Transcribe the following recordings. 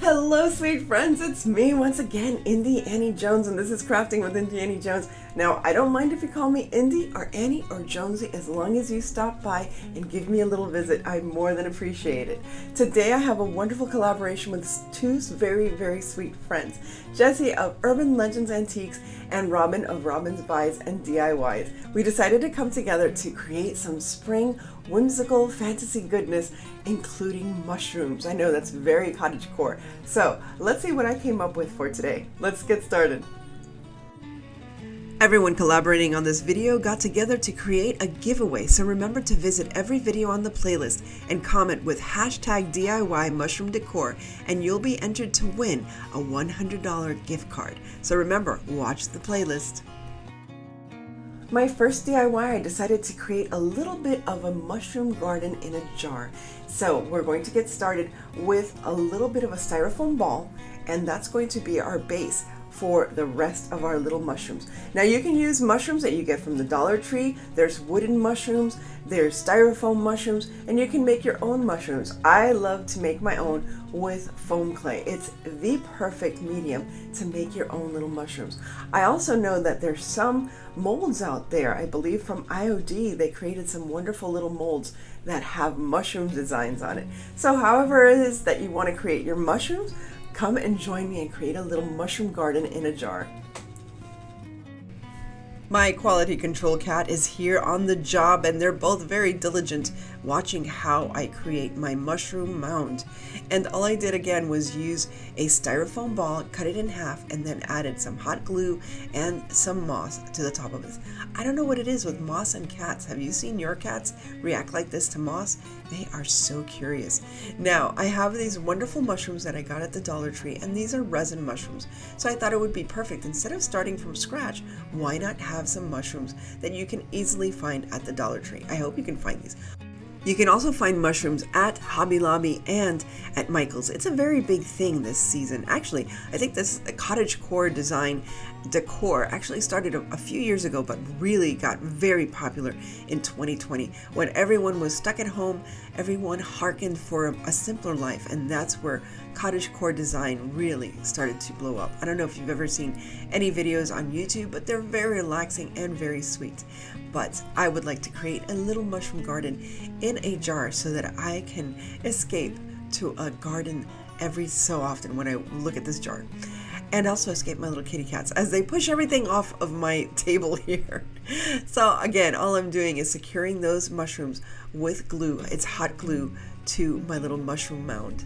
Hello sweet friends, it's me once again, Indy Annie Jones, and this is Crafting with Indy Annie Jones. Now, I don't mind if you call me Indy or Annie or Jonesy as long as you stop by and give me a little visit. I more than appreciate it. Today I have a wonderful collaboration with two very sweet friends, Jessie of Urban Legends Antiques and Robin of Robin's Buys and DIYs. We decided to come together to create some spring whimsical fantasy goodness, including mushrooms. I know that's very cottagecore. So let's see what I came up with for today. Let's get started. Everyone collaborating on this video got together to create a giveaway, so remember to visit every video on the playlist and comment with hashtag DIY mushroom decor and you'll be entered to win a $100 gift card. So remember, watch the playlist. My first DIY, I decided to create a little bit of a mushroom garden in a jar. So we're going to get started with a little bit of a styrofoam ball, and that's going to be our base for the rest of our little mushrooms. Now you can use mushrooms that you get from the Dollar Tree. There's wooden mushrooms, there's styrofoam mushrooms, and you can make your own mushrooms. I love to make my own with foam clay. It's the perfect medium to make your own little mushrooms. I also know that there's some molds out there, I believe from IOD, they created some wonderful little molds that have mushroom designs on it. So however it is that you want to create your mushrooms, come and join me and create a little mushroom garden in a jar. My quality control cat is here on the job, and they're both very diligent watching how I create my mushroom mound. And all I did again was use a styrofoam ball, cut it in half, and then added some hot glue and some moss to the top of it. I don't know what it is with moss and cats. Have you seen your cats react like this to moss? They are so curious. Now, I have these wonderful mushrooms that I got at the Dollar Tree, and these are resin mushrooms. So I thought it would be perfect. Instead of starting from scratch, why not have some mushrooms that you can easily find at the Dollar Tree? I hope you can find these. You can also find mushrooms at Hobby Lobby and at Michael's. It's a very big thing this season. Actually, I think this Cottagecore design decor actually started a few years ago, but really got very popular in 2020. When everyone was stuck at home, everyone hearkened for a simpler life, and that's where cottagecore design really started to blow up. I don't know if you've ever seen any videos on YouTube, but they're very relaxing and very sweet. But I would like to create a little mushroom garden in a jar so that I can escape to a garden every so often when I look at this jar. And also escape my little kitty cats as they push everything off of my table here. So again, all I'm doing is securing those mushrooms with glue. It's hot glue to my little mushroom mound.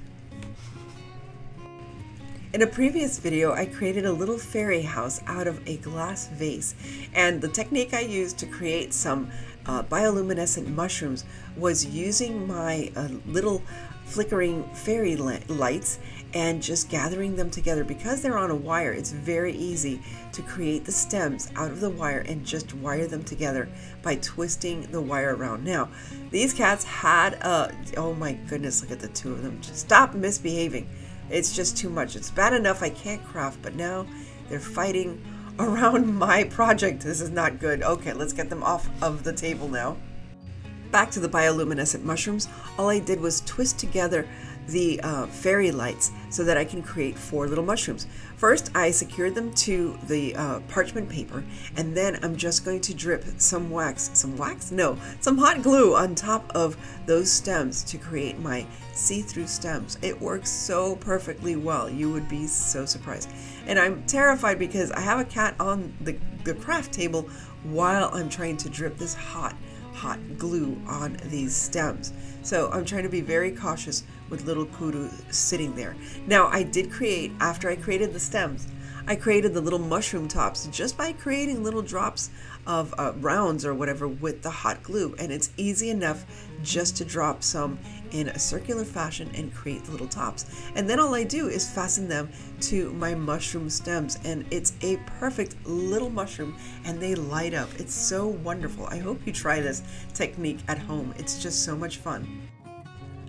In a previous video, I created a little fairy house out of a glass vase, and the technique I used to create some bioluminescent mushrooms was using my little flickering fairy lights and just gathering them together. Because they're on a wire, it's very easy to create the stems out of the wire and just wire them together by twisting the wire around. Now, these cats had oh my goodness, look at the two of them. Just stop misbehaving. It's just too much. It's bad enough I can't craft, but now they're fighting around my project. This is not good. Okay, let's get them off of the table now. Back to the bioluminescent mushrooms, all I did was twist together the fairy lights so that I can create 4 little mushrooms. First, I secured them to the parchment paper, and then I'm just going to drip some hot glue on top of those stems to create my see-through stems. It works so perfectly well. You would be so surprised. And I'm terrified because I have a cat on the craft table while I'm trying to drip this hot glue on these stems. So I'm trying to be very cautious with little kudu sitting there. Now I did create, after I created the stems, I created the little mushroom tops just by creating little drops of rounds or whatever with the hot glue, and it's easy enough just to drop some in a circular fashion and create the little tops. And then all I do is fasten them to my mushroom stems, and it's a perfect little mushroom, and they light up. It's so wonderful. I hope you try this technique at home. It's just so much fun.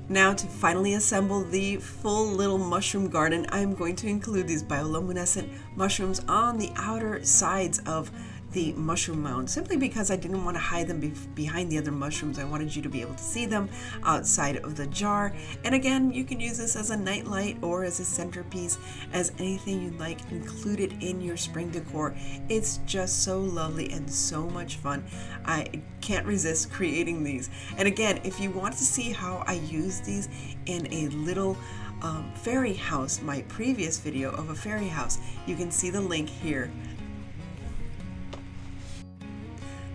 Now, to finally assemble the full little mushroom garden, I'm going to include these bioluminescent mushrooms on the outer sides of the mushroom mound, simply because I didn't want to hide them behind the other mushrooms. I wanted you to be able to see them outside of the jar. And again, you can use this as a night light or as a centerpiece, as anything you'd like included in your spring decor. It's just so lovely and so much fun. I can't resist creating these. And again, if you want to see how I use these in a little fairy house, my previous video of a fairy house, you can see the link here.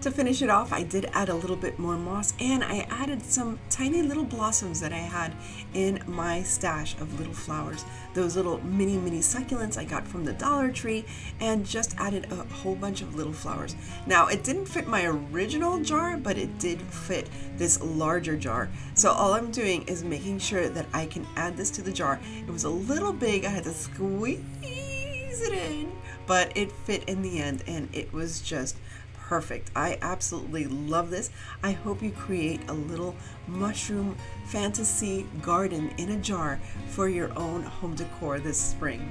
To finish it off, I did add a little bit more moss, and I added some tiny little blossoms that I had in my stash of little flowers. Those little mini succulents I got from the Dollar Tree, and just added a whole bunch of little flowers. Now, it didn't fit my original jar, but it did fit this larger jar. So all I'm doing is making sure that I can add this to the jar. It was a little big, I had to squeeze it in, but it fit in the end, and it was just perfect. I absolutely love this. I hope you create a little mushroom fantasy garden in a jar for your own home decor this spring.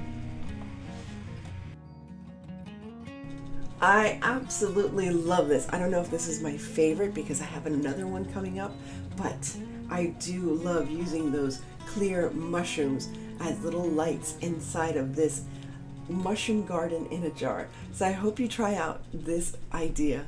I absolutely love this. I don't know if this is my favorite because I have another one coming up, but I do love using those clear mushrooms as little lights inside of this mushroom garden in a jar. So I hope you try out this idea.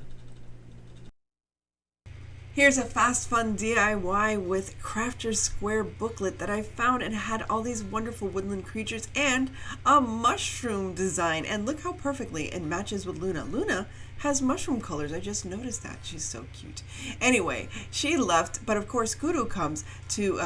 Here's a fast fun DIY with Crafter's Square booklet that I found, and had all these wonderful woodland creatures and a mushroom design. And look how perfectly it matches with Luna. Luna has mushroom colors. I just noticed that. She's so cute. Anyway, she left, but of course Kudu comes to,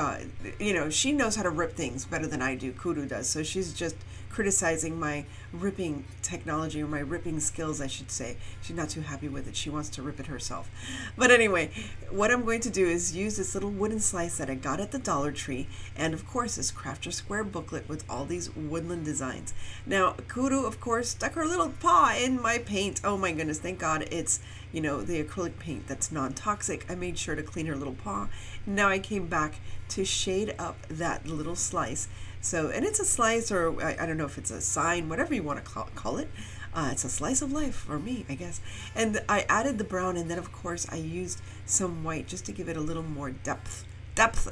she knows how to rip things better than I do. Kudu does. So she's just criticizing my ripping technology, or my ripping skills, I should say. She's not too happy with it. She wants to rip it herself. But anyway, what I'm going to do is use this little wooden slice that I got at the Dollar Tree, and of course this Crafter Square booklet with all these woodland designs. Now, Kudu, of course, stuck her little paw in my paint. Oh my goodness, thank God it's, the acrylic paint that's non-toxic. I made sure to clean her little paw. Now I came back to shade up that little slice. So, and it's a slice, or I don't know if it's a sign, whatever you want to call it. It's a slice of life for me, I guess. And I added the brown, and then of course I used some white just to give it a little more depth.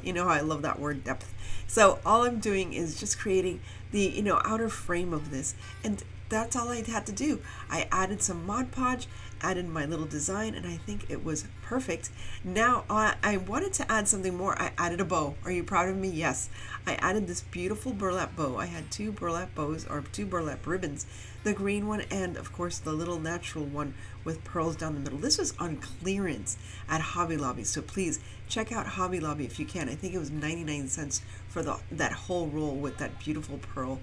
You know how I love that word, depth. So all I'm doing is just creating the, outer frame of this. And that's all I had to do. I added some Mod Podge, added my little design, and I think it was perfect. Now I wanted to add something more. I added a bow. Are you proud of me? Yes. I added this beautiful burlap bow. I had two burlap bows, or two burlap ribbons, the green one and of course the little natural one with pearls down the middle. This was on clearance at Hobby Lobby, so please check out Hobby Lobby if you can. I think it was 99 cents for that whole roll with that beautiful pearl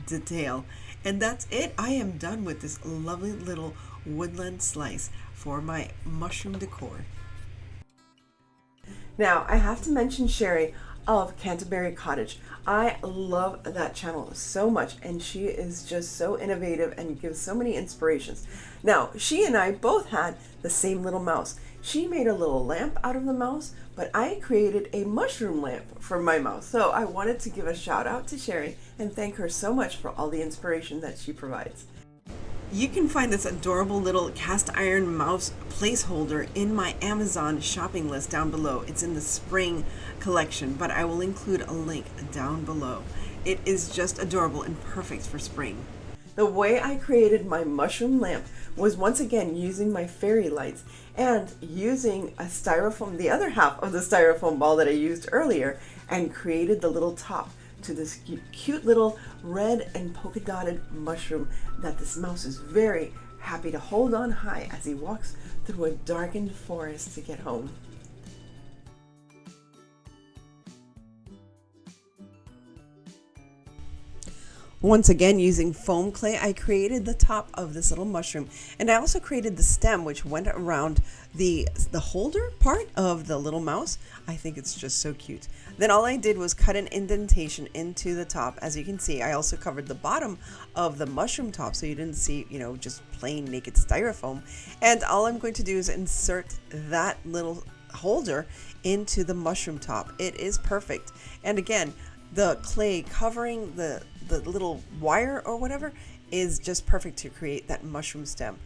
detail. And that's it. I am done with this lovely little woodland slice for my mushroom decor. Now, I have to mention Sherry of Canterbury Cottage. I love that channel so much, and she is just so innovative and gives so many inspirations. Now, she and I both had the same little mouse. She made a little lamp out of the mouse, but I created a mushroom lamp for my mouse. So I wanted to give a shout out to Sherry and thank her so much for all the inspiration that she provides. You can find this adorable little cast iron mouse placeholder in my Amazon shopping list down below. It's in the spring collection, but I will include a link down below. It is just adorable and perfect for spring. The way I created my mushroom lamp was once again using my fairy lights and using a styrofoam, the other half of the styrofoam ball that I used earlier, and created the little top to this cute little red and polka dotted mushroom that this mouse is very happy to hold on high as he walks through a darkened forest to get home. Once again, using foam clay, I created the top of this little mushroom, and I also created the stem which went around the holder part of the little mouse. I think it's just so cute. Then all I did was cut an indentation into the top. As you can see, I also covered the bottom of the mushroom top so you didn't see, just plain naked styrofoam. And all I'm going to do is insert that little holder into the mushroom top. It is perfect. And again, the clay covering the little wire or whatever is just perfect to create that mushroom stem.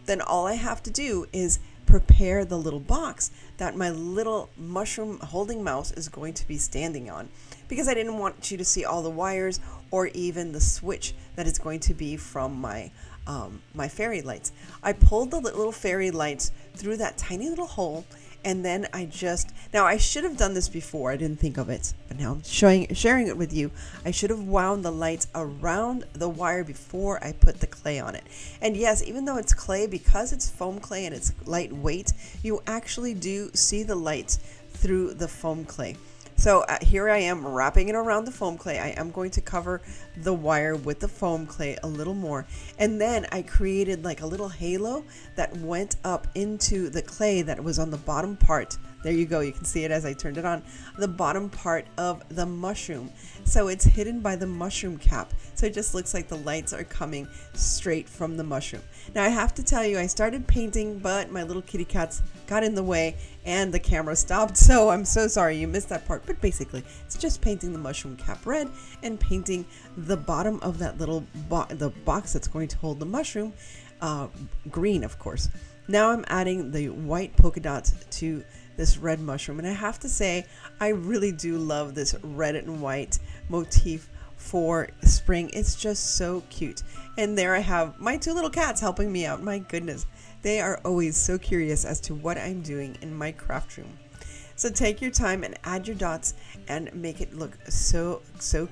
then all I have to do is prepare the little box that my little mushroom holding mouse is going to be standing on, because I didn't want you to see all the wires or even the switch that is going to be from my my fairy lights. I pulled the little fairy lights through that tiny little hole, and then now I should have done this before, I didn't think of it, but now I'm sharing it with you. I should have wound the lights around the wire before I put the clay on it. And yes, even though it's clay, because it's foam clay and it's lightweight, you actually do see the lights through the foam clay. So here I am wrapping it around the foam clay. I am going to cover the wire with the foam clay a little more. And then I created like a little halo that went up into the clay that was on the bottom part. There you go. You can see it as I turned it on. The bottom part of the mushroom. So it's hidden by the mushroom cap. So it just looks like the lights are coming straight from the mushroom. Now I have to tell you, I started painting, but my little kitty cats got in the way and the camera stopped. So I'm so sorry you missed that part. But basically, it's just painting the mushroom cap red and painting the bottom of that little the box that's going to hold the mushroom green, of course. Now I'm adding the white polka dots to this red mushroom, and I have to say I really do love this red and white motif for spring. It's just so cute. And there I have my two little cats helping me out. My goodness, they are always so curious as to what I'm doing in my craft room. So take your time and add your dots and make it look so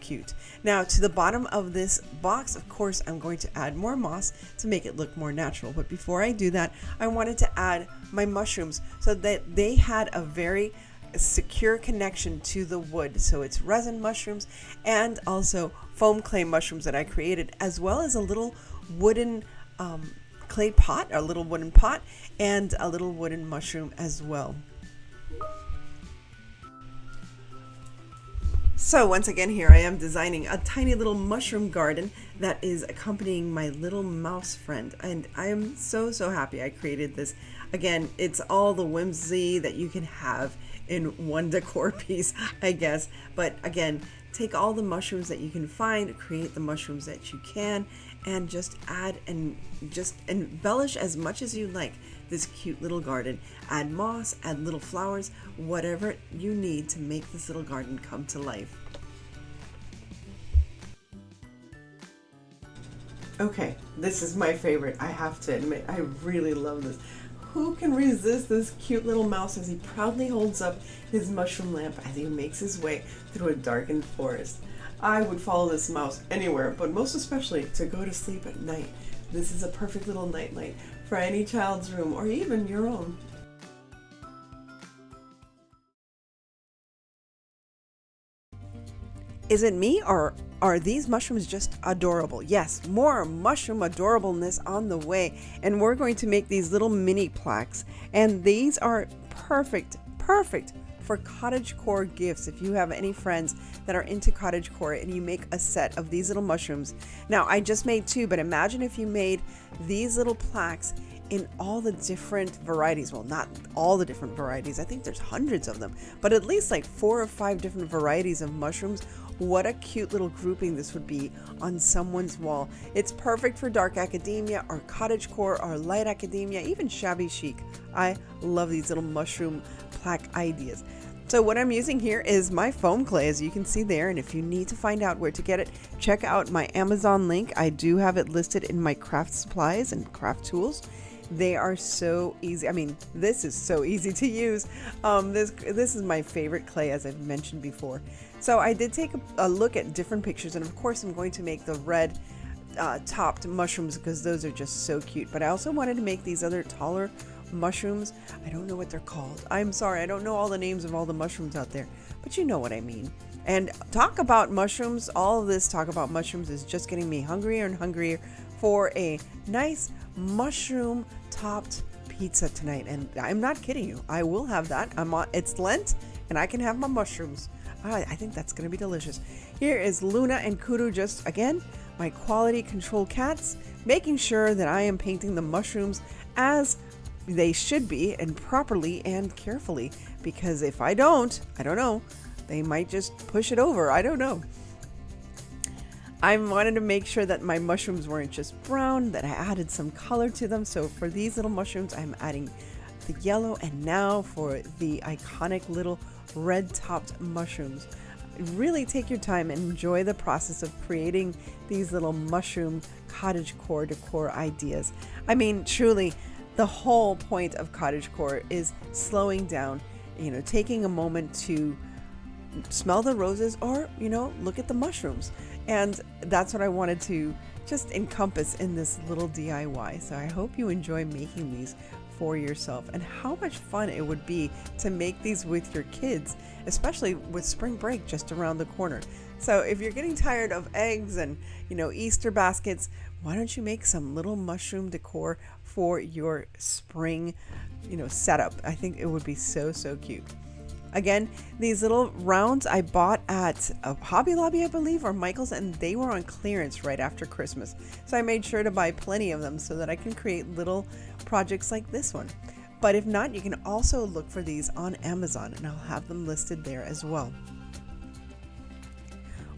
cute. Now to the bottom of this box, of course, I'm going to add more moss to make it look more natural. But before I do that, I wanted to add my mushrooms so that they had a very secure connection to the wood. So it's resin mushrooms and also foam clay mushrooms that I created, as well as a little wooden clay pot, a little wooden pot, and a little wooden mushroom as well. So once again, here I am designing a tiny little mushroom garden that is accompanying my little mouse friend. And I am so happy I created this. Again, it's all the whimsy that you can have in one decor piece, I guess. But again, take all the mushrooms that you can find, create the mushrooms that you can, and just add and just embellish as much as you like this cute little garden. Add moss, add little flowers, whatever you need to make this little garden come to life. Okay, this is my favorite, I have to admit. I really love this. Who can resist this cute little mouse as he proudly holds up his mushroom lamp as he makes his way through a darkened forest? I would follow this mouse anywhere, but most especially to go to sleep at night. This is a perfect little nightlight for any child's room or even your own. Is it me, or are these mushrooms just adorable? Yes, more mushroom adorableness on the way. And we're going to make these little mini plaques. And these are perfect for cottagecore gifts. If you have any friends that are into cottagecore and you make a set of these little mushrooms. Now, I just made two, but imagine if you made these little plaques in all the different varieties. Well, not all the different varieties. I think there's hundreds of them, but at least like 4 or 5 different varieties of mushrooms. What a cute little grouping this would be on someone's wall. It's perfect for dark academia or cottagecore or light academia, even shabby chic. I love these little mushroom plaque ideas. So what I'm using here is my foam clay, as you can see there. And if you need to find out where to get it, check out my Amazon link. I do have it listed in my craft supplies and craft tools. They are so easy. I mean, this is so easy to use. This is my favorite clay, as I've mentioned before. So I did take a look at different pictures, and of course I'm going to make the red topped mushrooms because those are just so cute. But I also wanted to make these other taller mushrooms. I don't know what they're called. I'm sorry, I don't know all the names of all the mushrooms out there, but you know what I mean. And talk about mushrooms, all of this talk about mushrooms is just getting me hungrier and hungrier for a nice mushroom topped pizza tonight. And I'm not kidding you, I will have that. It's Lent and I can have my mushrooms. I think that's going to be delicious. Here is Luna and Kudu, just again, my quality control cats, making sure that I am painting the mushrooms as they should be and properly and carefully, because if I don't know, they might just push it over. I don't know. I wanted to make sure that my mushrooms weren't just brown, that I added some color to them. So for these little mushrooms, I'm adding the yellow, and now for the iconic little red topped mushrooms. Really take your time and enjoy the process of creating these little mushroom cottagecore decor ideas. I mean, truly, the whole point of cottagecore is slowing down, taking a moment to smell the roses or, look at the mushrooms. And that's what I wanted to just encompass in this little DIY. So I hope you enjoy making these for yourself, and how much fun it would be to make these with your kids, especially with spring break just around the corner. So if you're getting tired of eggs and Easter baskets, why don't you make some little mushroom decor for your spring setup? I think it would be so cute. Again, these little rounds I bought at a Hobby Lobby, I believe, or Michael's, and they were on clearance right after Christmas. So I made sure to buy plenty of them so that I can create little projects like this one. But if not, you can also look for these on Amazon, and I'll have them listed there as well.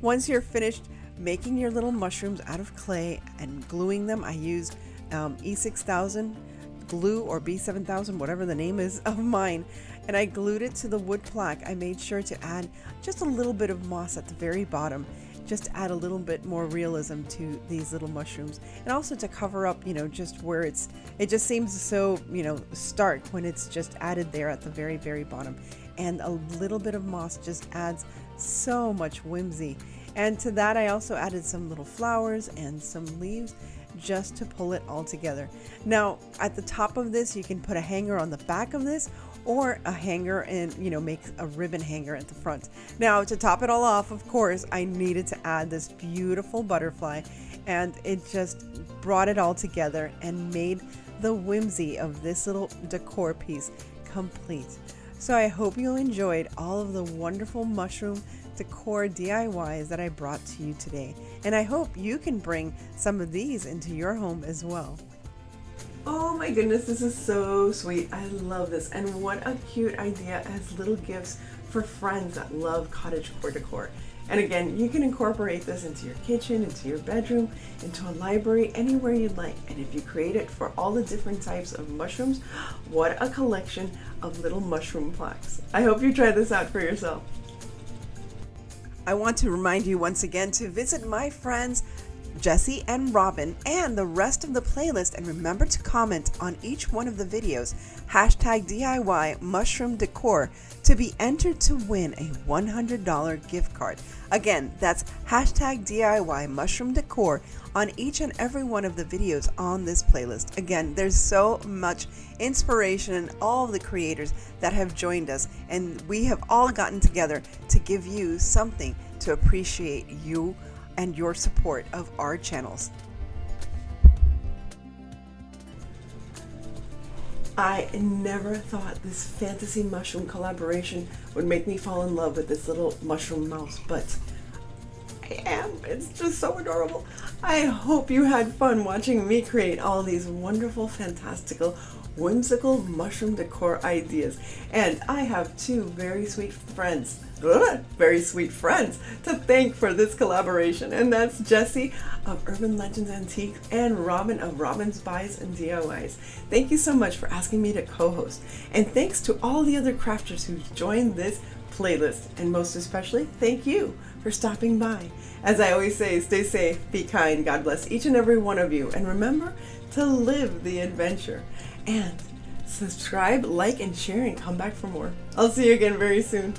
Once you're finished making your little mushrooms out of clay and gluing them, I used E6000 glue or B7000, whatever the name is of mine, and I glued it to the wood plaque. I made sure to add just a little bit of moss at the very bottom, just to add a little bit more realism to these little mushrooms, and also to cover up, just where it just seems so, stark when it's just added there at the very bottom. And a little bit of moss just adds so much whimsy. And to that, I also added some little flowers and some leaves just to pull it all together. Now, at the top of this, you can put a hanger on the back of this, or a hanger and make a ribbon hanger at the front. Now, to top it all off, of course, I needed to add this beautiful butterfly, and it just brought it all together and made the whimsy of this little decor piece complete. So I hope you enjoyed all of the wonderful mushroom decor DIYs that I brought to you today, and I hope you can bring some of these into your home as well. Oh my goodness, this is so sweet. I love this, and what a cute idea as little gifts for friends that love cottagecore decor. And again, you can incorporate this into your kitchen, into your bedroom, into a library, anywhere you'd like. And if you create it for all the different types of mushrooms, what a collection of little mushroom plaques. I hope you try this out for yourself. I want to remind you once again to visit my friends Jesse and Robin and the rest of the playlist, and remember to comment on each one of the videos, #DIY mushroom decor, to be entered to win a $100 gift card. Again, that's #DIY mushroom decor on each and every one of the videos on this playlist. Again, there's so much inspiration in all of the creators that have joined us, and we have all gotten together to give you something to appreciate you and your support of our channels. I never thought this fantasy mushroom collaboration would make me fall in love with this little mushroom mouse, but I am. It's just so adorable. I hope you had fun watching me create all these wonderful, fantastical, whimsical mushroom decor ideas. And I have two very sweet friends to thank for this collaboration, and that's Jesse of Urban Legends Antiques and Robin of Robin's Buys and DIYs. Thank you so much for asking me to co-host, and thanks to all the other crafters who joined this playlist, and most especially thank you for stopping by. As I always say, stay safe, be kind, God bless each and every one of you, and remember to live the adventure. And subscribe, like, and share, and come back for more. I'll see you again very soon.